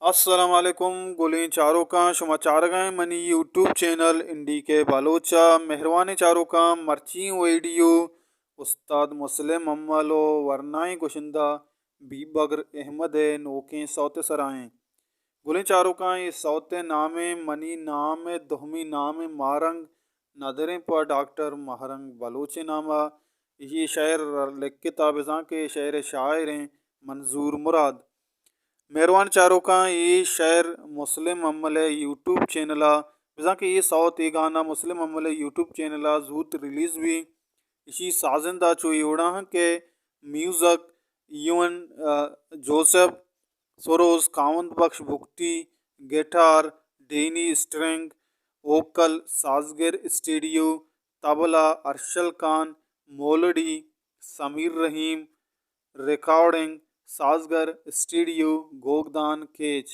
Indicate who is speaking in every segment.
Speaker 1: अस्सलाम वालेकुम गोलें चारों का शुमा चार गए मनी यूट्यूब चैनल इंडी के बालोचा मेहरबानी चारों का मर्ची वीडियो उस्ताद मुस्लिम अम्मलो वरनाई गुशिंदा बी बगर अहमद नोके सौते सराएं गोलें चारों का ये सौते नामे मनी नाम दुहमी नाम मारंग नदरें पर डॉक्टर महरंग बलोचे नामा ये शहर लिख के ताबिज़ां के शहर शायर हैं मंजूर मुराद मेहरबान चारों का ये शहर मुस्लिम अम्मल यूट्यूब चैनल बिजा के ये साउथ ये गाना मुस्लिम अम्मल यूट्यूब चैनल जूत रिलीज़ हुई इसी साजिंदा चो योड़ा के म्यूज़क यून जोसेफ सोरोज कावंद बख्श भुगती guitar Danny string vocal Sazgar studio tabla अरशल Khan melody Sameer Rahim recording Sazgar studio गोगदान केज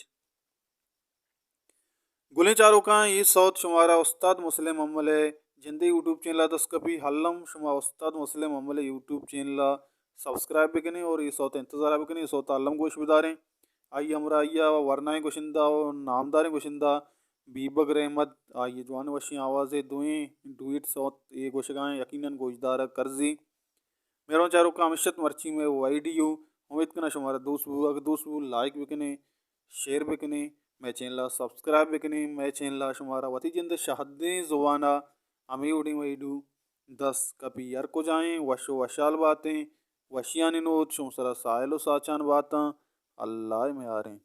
Speaker 1: गुलें चारों का ये सौत शुमारा उस्ताद मुस्लिम अम्मल जिंदे यूट्यूब चैनल दस्कपी हल्लम शुमा उस्ताद Muslim Ammal YouTube channel subscribe बिकने और ये सौत इंतज़ार बिकने ये सौत आलम गोश बिदारें आइए हमरा आइया वरनाएँ गोशिंदा और नामदारें गोशिंदा बीबग रहमत आइए जवान वशी आवाज़ें दुएँ डुइट सौत ये गोशगाएँ यकीनन गोशदार कर्जी मेरा चारों का अमिशत मर्ची में वीडियो उम्मीद करना शुमारा दोस्त अगर दोस्त लाइक बिकने शेयर बिकने मैं चैनल सब्सक्राइब बिकने मैं चैनल शुमारा वती जिंद शहदें जुबाना अमी उड़ी वहीडू 10 कभी यार को जाएं वशो वशाल बातें वशियान नोत शुमसरा साहिल साचान बातें अल्लाह में आ रहे हैं।